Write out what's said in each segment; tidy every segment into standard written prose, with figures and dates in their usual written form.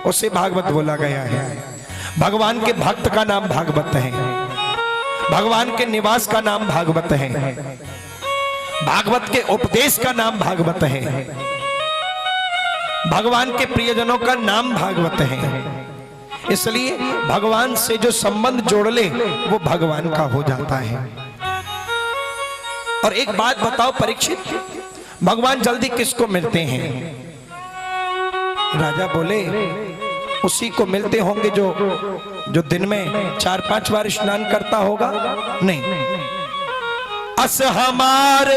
उसे भागवत बोला गया है। भगवान के भक्त का नाम भागवत है, भगवान के निवास का नाम भागवत है, भागवत के उपदेश का नाम भागवत है, भगवान के प्रियजनों का नाम भागवत है। इसलिए भगवान से जो संबंध जोड़ ले वो भगवान का हो जाता है। और एक बात बताओ परीक्षित, भगवान जल्दी किसको मिलते हैं? राजा बोले उसी को मिलते होंगे जो दिन में 4-5 बार स्नान करता होगा। नहीं, अस हमार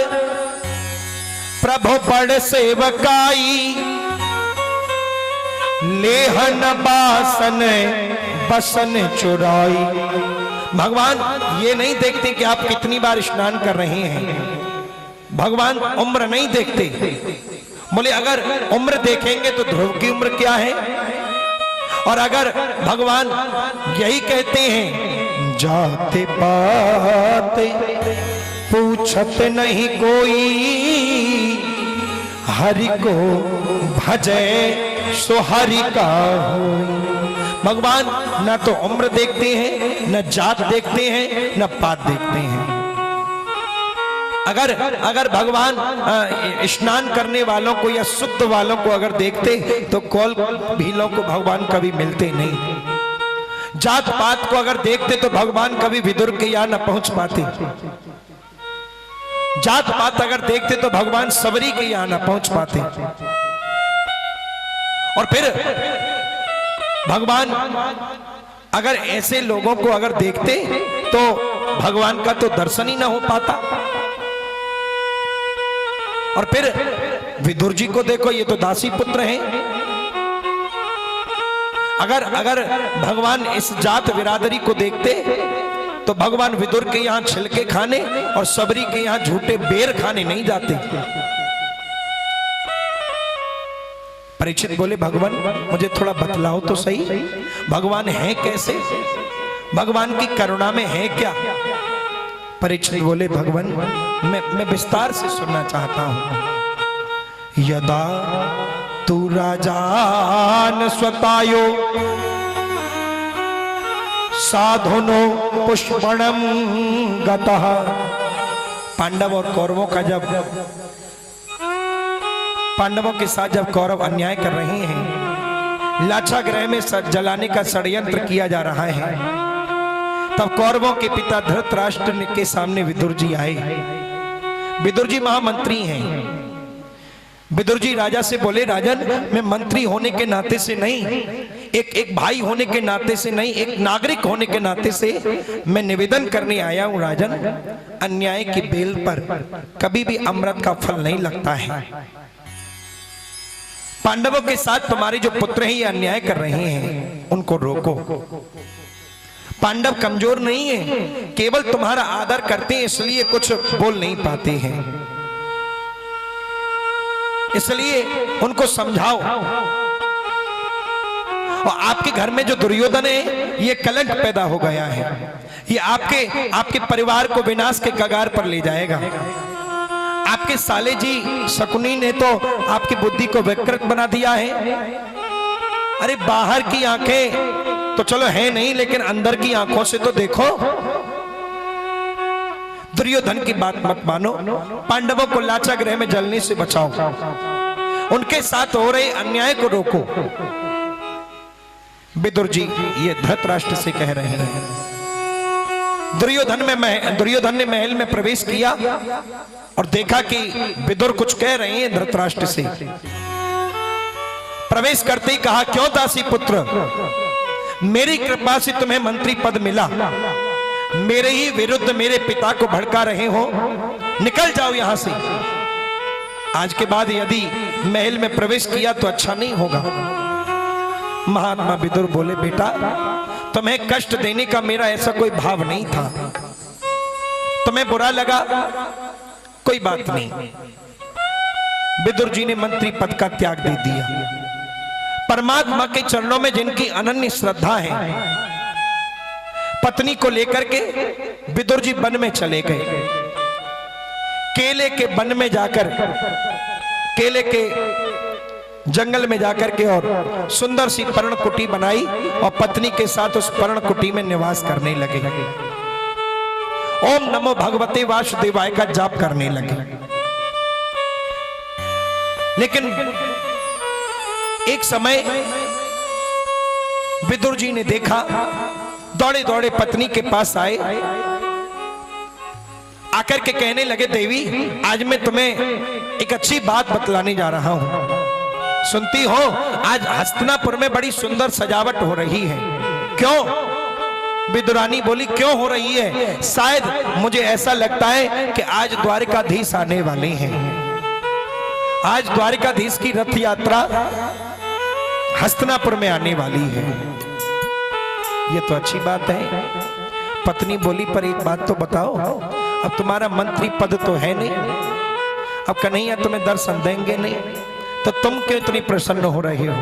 प्रभु बड़ सेवकाई, लेहन बासन बसन चुराई। भगवान ये नहीं देखते कि आप कितनी बार स्नान कर रहे हैं, भगवान उम्र नहीं देखते। बोले अगर उम्र देखेंगे तो ध्रुव की उम्र क्या है, और अगर भगवान यही कहते हैं जाते पाते पूछत नहीं कोई, हरि को भजे सो हरि का होई। भगवान न तो उम्र देखते हैं, न जात देखते हैं, न पात देखते हैं। अगर भगवान स्नान करने वालों को या शुद्ध वालों को अगर देखते तो कौल भीलों को भगवान कभी मिलते नहीं। जात पात को अगर देखते तो भगवान कभी विदुर के यहाँ न पहुंच पाते। जात पात अगर देखते तो भगवान सबरी के यहाँ न पहुंच पाते। और फिर भगवान अगर ऐसे लोगों को अगर देखते तो भगवान का तो दर्शन ही ना हो पाता। और फिर विदुर जी को देखो, ये तो दासी पुत्र हैं। अगर भगवान इस जात बिरादरी को देखते तो भगवान विदुर के यहां छिलके खाने और सबरी के यहां झूठे बेर खाने नहीं जाते। परीक्षित बोले भगवान मुझे थोड़ा बतलाओ तो सही, भगवान है कैसे, भगवान की करुणा में है क्या? परीक्षित बोले भगवान मैं विस्तार से सुनना चाहता हूं। यदा तू राजान स्वतायो साधुनो पुष्पणम गतः। पांडव और कौरवों का जब पांडवों के साथ जब कौरव अन्याय कर रहे हैं, लाक्षागृह में जलाने का षड्यंत्र किया जा रहा है, तब कौरवों के पिता धृतराष्ट्र के सामने विदुर जी आए। विदुर जी महामंत्री हैं। विदुर जी राजा से बोले राजन मैं मंत्री होने के नाते से नहीं, एक भाई होने के नाते से नहीं, एक नागरिक होने के नाते से मैं निवेदन करने आया हूं राजन, अन्याय की बेल पर कभी भी अमृत का फल नहीं लगता है। पांडवों के साथ तुम्हारे जो पुत्र हैं ये अन्याय कर रहे हैं, उनको रोको। पांडव कमजोर नहीं है, केवल तुम्हारा आदर करते हैं इसलिए कुछ बोल नहीं पाते हैं, इसलिए उनको समझाओ। और आपके घर में जो दुर्योधन है ये कलंक पैदा हो गया है, ये आपके परिवार को विनाश के कगार पर ले जाएगा। आपके साले जी शकुनी ने तो आपकी बुद्धि को विकृत बना दिया है। अरे बाहर की आंखें तो चलो है नहीं, लेकिन अंदर की आंखों से तो देखो। दुर्योधन की बात मत मानो, पांडवों को लाक्षागृह में जलने से बचाओ, उनके साथ हो रहे अन्याय को रोको। विदुर जी ये धृतराष्ट्र से कह रहे हैं। दुर्योधन ने महल में प्रवेश किया और देखा कि विदुर कुछ कह रहे हैं धृतराष्ट्र से। प्रवेश करते ही कहा क्यों दासी पुत्र, मेरी कृपा से तुम्हें मंत्री पद मिला, मेरे ही विरुद्ध मेरे पिता को भड़का रहे हो, निकल जाओ यहां से। आज के बाद यदि महल में प्रवेश किया तो अच्छा नहीं होगा। महात्मा विदुर बोले बेटा तुम्हें कष्ट देने का मेरा ऐसा कोई भाव नहीं था, तुम्हें बुरा लगा कोई बात नहीं। विदुर जी ने मंत्री पद का त्याग दे दिया। परमात्मा के चरणों में जिनकी अनन्य श्रद्धा है, पत्नी को लेकर के विदुर जी वन में चले गए। केले के वन में जाकर केले के जंगल में जाकर के और सुंदर सी पर्णकुटी बनाई और पत्नी के साथ उस पर्णकुटी में निवास करने लगे। ओम नमो भगवते वासुदेवाय का जाप करने लगे। लेकिन एक समय विदुर जी ने देखा, दौड़े दौड़े पत्नी के पास आए, आकर के कहने लगे, देवी आज मैं तुम्हें एक अच्छी बात बतलाने जा रहा हूं, सुनती हो? आज हस्तिनापुर में बड़ी सुंदर सजावट हो रही है। क्यों? विदुरानी बोली, क्यों हो रही है? शायद मुझे ऐसा लगता है कि आज द्वारिकाधीश आने वाले हैं। आज द्वारिकाधीश की रथ यात्रा हस्तिनापुर में आने वाली है। ये तो अच्छी बात है। पत्नी बोली, पर एक बात तो बताओ, अब तुम्हारा मंत्री पद तो है नहीं, अब कन्हैया तुम्हें दर्शन देंगे नहीं, तो तुम क्यों इतनी प्रसन्न हो रहे हो?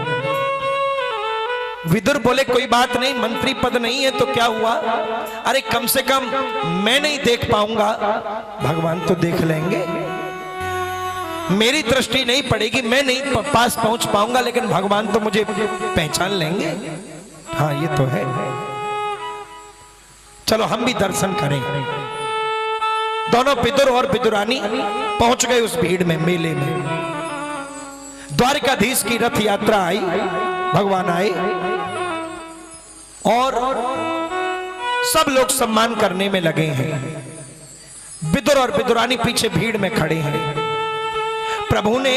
विदुर बोले, कोई बात नहीं, मंत्री पद नहीं है तो क्या हुआ? अरे कम से कम मैं नहीं देख पाऊंगा, भगवान तो देख लेंगे। मेरी दृष्टि नहीं पड़ेगी, मैं नहीं पास पहुंच पाऊंगा, लेकिन भगवान तो मुझे पहचान लेंगे। हाँ ये तो है, चलो हम भी दर्शन करें। दोनों विदुर और विदुरानी पहुंच गए उस भीड़ में, मेले में। द्वारिकाधीश की रथ यात्रा आई, भगवान आए और सब लोग सम्मान करने में लगे हैं। विदुर और विदुरानी पीछे भीड़ में खड़े हैं। प्रभु ने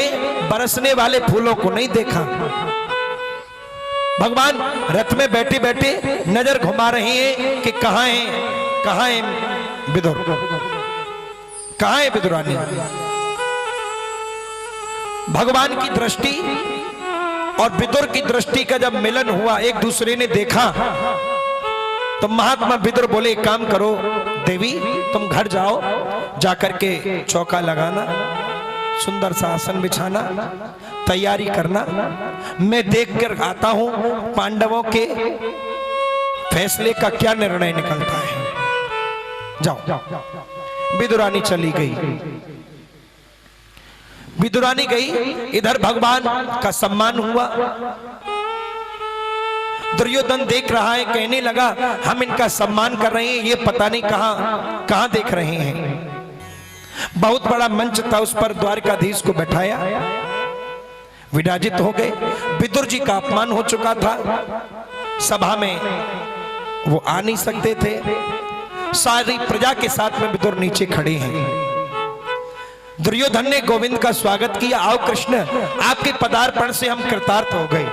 बरसने वाले फूलों को नहीं देखा। भगवान रथ में बैठे बैठे नजर घुमा रहे हैं कि कहां है विदुर, कहां है विदुरानी। भगवान की दृष्टि और विदुर की दृष्टि का जब मिलन हुआ, एक दूसरे ने देखा, तो महात्मा विदुर बोले, एक काम करो देवी, तुम घर जाओ, जाकर के चौका लगाना, सुंदर सा आसन बिछाना, तैयारी करना, मैं देखकर आता हूं पांडवों के फैसले का क्या निर्णय निकलता है। जाओ। विदुरानी चली गई। विदुरानी गई, इधर भगवान का सम्मान हुआ। दुर्योधन देख रहा है, कहने लगा, हम इनका सम्मान कर रहे हैं, ये पता नहीं कहां देख रहे हैं। बहुत बड़ा मंच था, उस पर द्वारकाधीश को बैठाया, विराजित हो गए। विदुर जी का अपमान हो चुका था, सभा में वो आ नहीं सकते थे। सारी प्रजा के साथ में विदुर नीचे खड़े हैं। दुर्योधन ने गोविंद का स्वागत किया, आओ कृष्ण, आपके पदार्पण से हम कृतार्थ हो गए,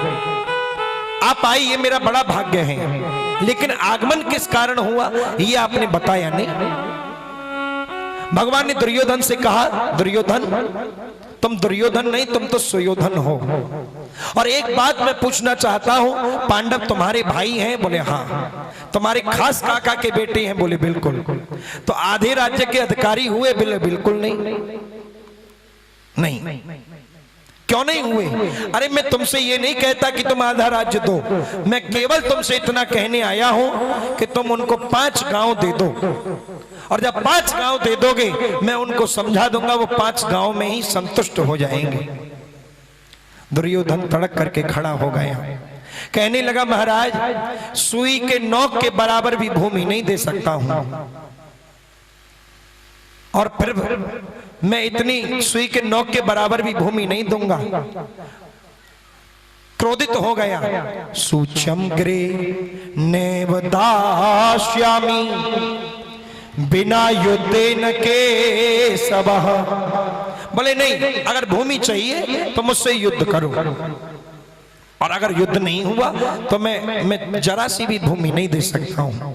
आप आई, ये मेरा बड़ा भाग्य है। लेकिन आगमन किस कारण हुआ ये आपने बताया नहीं। भगवान ने दुर्योधन से कहा, दुर्योधन तुम दुर्योधन नहीं, तुम तो सुयोधन हो। और एक बात मैं पूछना चाहता हूं, पांडव तुम्हारे भाई हैं? बोले हाँ। तुम्हारे खास काका के बेटे हैं? बोले बिल्कुल। तो आधे राज्य के अधिकारी हुए? बोले बिल्कुल नहीं। क्यों नहीं हुए? अरे मैं तुमसे ये नहीं कहता कि तुम आधा राज्य दो, मैं केवल तुमसे इतना कहने आया हूं कि तुम उनको 5 गांव दे दो, और जब 5 गांव दे दोगे मैं उनको समझा दूंगा, वो 5 गांव में ही संतुष्ट हो जाएंगे। दुर्योधन तड़क करके खड़ा हो गया, कहने लगा, महाराज सुई के नोक के बराबर भी भूमि नहीं दे सकता हूं, और फिर मैं इतनी सुई के नोक के बराबर भी भूमि नहीं दूंगा। क्रोधित हो गया। सूचम ग्रे नैव दास्यामि बिना युद्धेन के सबह। बोले नहीं, अगर भूमि चाहिए तो मुझसे युद्ध करो, और अगर युद्ध नहीं हुआ तो मैं जरा सी भी भूमि नहीं दे सकता हूं।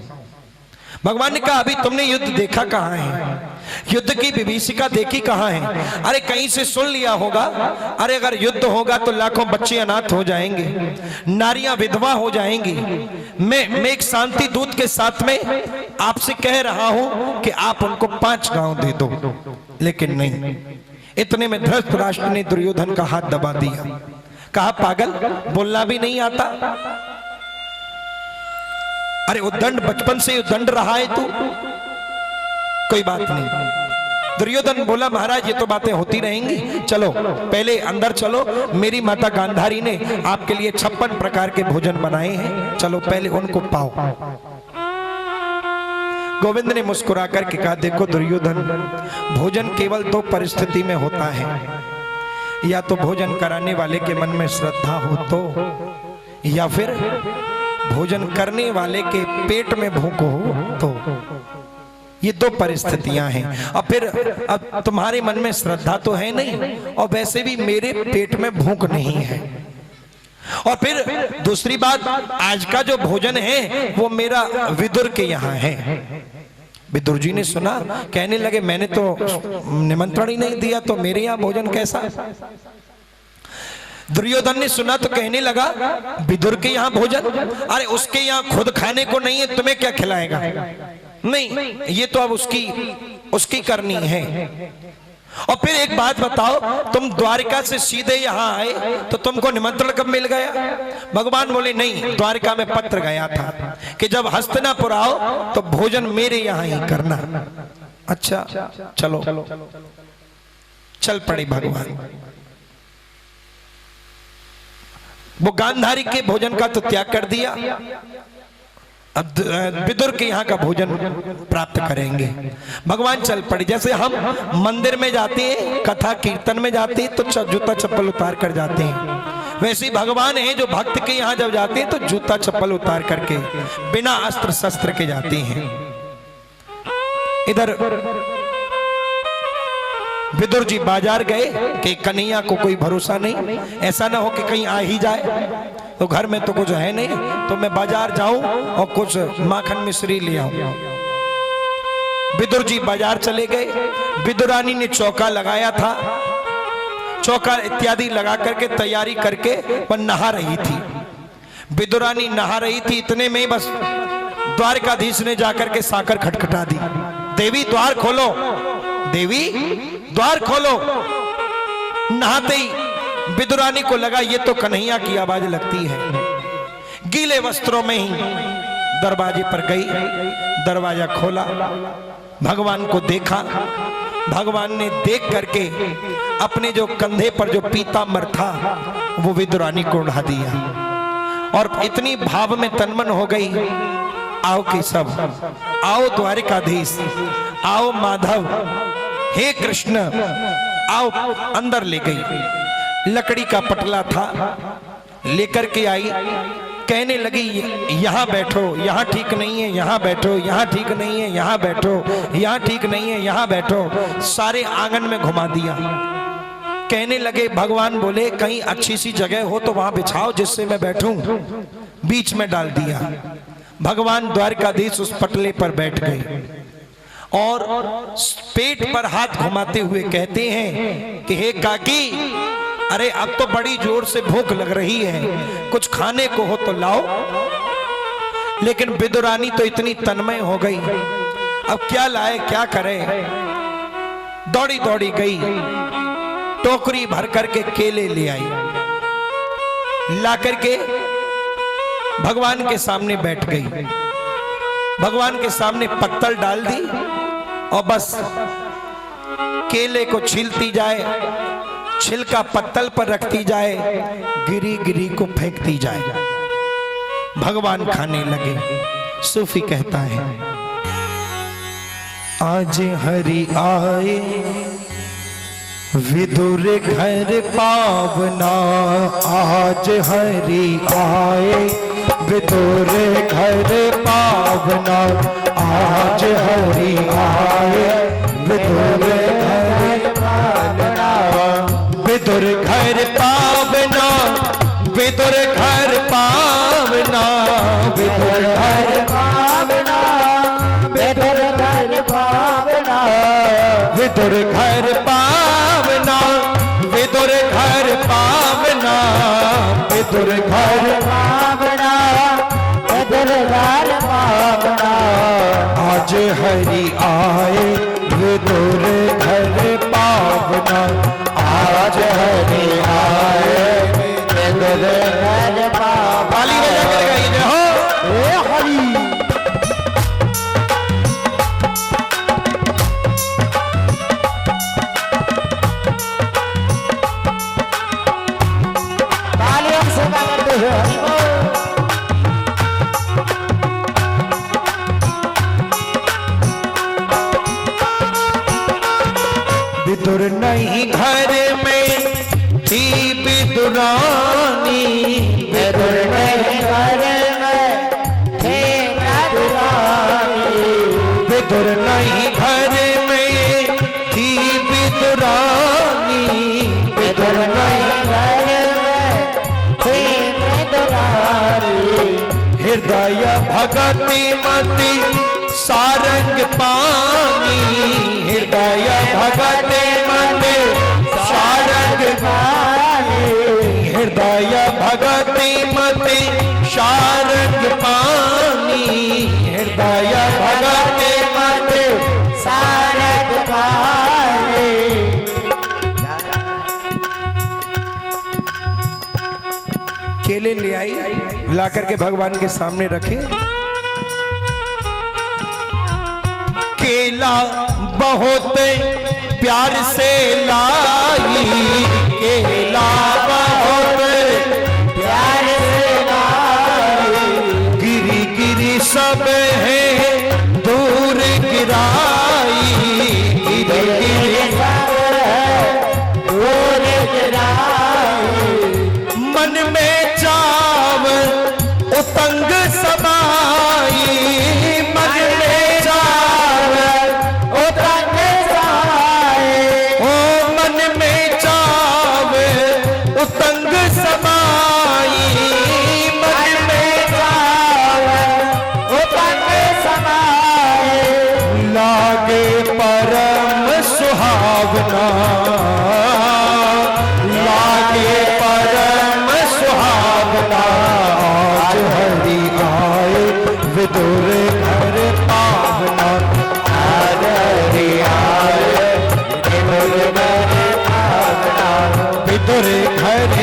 भगवान ने कहा, अभी तुमने युद्ध देखा कहां है? युद्ध की विभीषिका देखी कहां है? अरे कहीं से सुन लिया होगा। अरे अगर युद्ध होगा तो लाखों बच्चे अनाथ हो जाएंगे, नारियां विधवा हो जाएंगी। मैं एक शांति दूत के साथ में आपसे कह रहा हूं कि आप उनको 5 गांव दे दो, लेकिन नहीं। इतने में धृतराष्ट्र ने दुर्योधन का हाथ दबा दिया, कहा, पागल, बोलना भी नहीं आता? अरे उद्दंड, बचपन से उद्दंड रहा है तू, कोई बात नहीं। दुर्योधन बोला महाराज ये तो बातें होती रहेंगी, चलो पहले अंदर चलो, मेरी माता गांधारी ने आपके लिए 56 प्रकार के भोजन बनाए हैं, चलो पहले उनको पाओ। गोविंद ने मुस्कुरा करके कहा देखो दुर्योधन, भोजन केवल दो परिस्थिति में होता है, या तो भोजन कराने वाले के मन में श्रद्धा हो तो, या फिर भोजन करने वाले के पेट में भूख हो तो। ये दो परिस्थितियां हैं। और फिर अब तुम्हारे मन में श्रद्धा तो है नहीं, और वैसे भी मेरे पेट में भूख नहीं है। और फिर दूसरी बात, आज का जो भोजन है वो मेरा विदुर के यहाँ है। विदुर जी ने सुना, कहने लगे मैंने तो निमंत्रण ही नहीं दिया, तो मेरे यहाँ भोजन कैसा। दुर्योधन ने सुना तो कहने लगा विदुर के यहाँ भोजन, अरे उसके यहाँ खुद खाने को नहीं है, तुम्हें क्या खिलाएगा। नहीं, ये तो अब उसकी करनी है। और फिर एक बात बताओ, तुम द्वारिका से सीधे यहाँ आए तो तुमको निमंत्रण कब मिल गया। भगवान बोले नहीं, द्वारिका में पत्र गया था कि जब हस्तिनापुर आओ तो भोजन मेरे यहाँ ही करना। अच्छा चलो, चल पड़े भगवान। वो गांधारी के भोजन का तो त्याग कर दिया, अब विदुर के यहाँ का भोजन प्राप्त करेंगे। भगवान चल पड़े। जैसे हम मंदिर में जाते हैं, कथा कीर्तन में जाते हैं तो जूता चप्पल उतार कर जाते हैं, वैसे ही भगवान है जो भक्त के यहाँ जब जाते हैं तो जूता चप्पल उतार करके बिना अस्त्र शस्त्र के जाते हैं। इधर विदुर जी बाजार गए कि कन्हैया को कोई भरोसा नहीं, ऐसा ना हो कि कहीं आ ही जाए, तो घर में तो कुछ है नहीं, तो मैं बाजार जाऊं और कुछ माखन मिश्री ले आऊं। विदुर जी बाजार चले गए। विदुरानी ने चौका लगाया था, चौका इत्यादि लगा करके तैयारी करके वह नहा रही थी। विदुरानी नहा रही थी, इतने में बस द्वारकाधीश ने जाकर के साकर खटखटा दी। देवी द्वार खोलो, देवी द्वार खोलो। नहाते ही विदुरानी को लगा ये तो कन्हैया की आवाज लगती है। गीले वस्त्रों में ही दरवाजे पर गई, दरवाजा खोला, भगवान को देखा। भगवान ने देख करके अपने जो कंधे पर जो पीतांबर था वो विदुरानी को उड़ा दिया, और इतनी भाव में तन्मन हो गई, आओ कि सब आओ द्वारिकाधीश, आओ माधव, हे कृष्ण आओ। अंदर ले गई, लकड़ी का पटला था, लेकर के आई, कहने लगी यहाँ बैठो, यहाँ ठीक नहीं है, यहाँ बैठो, यहाँ ठीक नहीं है, यहाँ बैठो, यहाँ ठीक नहीं है, यहाँ बैठो। सारे आंगन में घुमा दिया। कहने लगे, भगवान बोले कहीं अच्छी सी जगह हो तो वहां बिछाओ जिससे मैं बैठूं। बीच में डाल दिया। भगवान द्वारकाधीश उस पटले पर बैठ गए और पेट पर हाथ घुमाते हुए कहते हैं कि हे काकी, अरे अब तो बड़ी जोर से भूख लग रही है, कुछ खाने को हो तो लाओ। लेकिन विदुरानी तो इतनी तन्मय हो गई, अब क्या लाए क्या करे। दौड़ी दौड़ी गई, टोकरी भर करके केले ले आई, ला करके भगवान के सामने बैठ गई। भगवान के सामने पत्तल डाल दी और बस केले को छीलती जाए, छिलका पत्तल पर रखती जाए, गिरी गिरी को फेंकती जाए। भगवान खाने लगे। सूफी कहता है, आज हरि आए विदुर घर पावना, आज हरि आए विदुर घर पावना, आज हरि आए विदुर घर पावना, विदुर घर पावना, विदुर घर पावना, विदुर घर पावना, विदुर घर पावना, विदुर घर पावना, विदुर घर पावना, विदुर घर पावना, विदुर घर पावना, आज हरि आए विदुर घर पावना, आज हरि आए विदुर घर पावना। ताली बजा कर गाइए हो, हे हरि। विदुर नहीं घर में थी विदुरानी, विदुर नहीं घर में थे विदुरानी, विदुर नहीं घर में थी विदुरानी, विदुर नहीं घर में थे विदुरानी, हृदय भगति मति सारंग पानी, हृदय भगति मति सारंग पानी, हृदय भगति मति सारंग पानी, हृदय भगति मति सारंग पानी। केले ले आई, ला करके भगवान के सामने रखे। केला बहुत प्यार से लाई, केला बहुत प्यार से लाई, गिरी गिरी सब है दूर गिराई, गिरी गिरी सब है दूर गिराई, मन में चाव उतंग समाई, मन में चाव उतंग समाए, ओ मन में चाव उतंग समाई, मन में चाव उतंग समाए, लागे परम सुहावना, लागे परम सुहावना, आज हरि आए विदुर घर पावना, आज हरि आए विदुर घर पावना, विदुर घर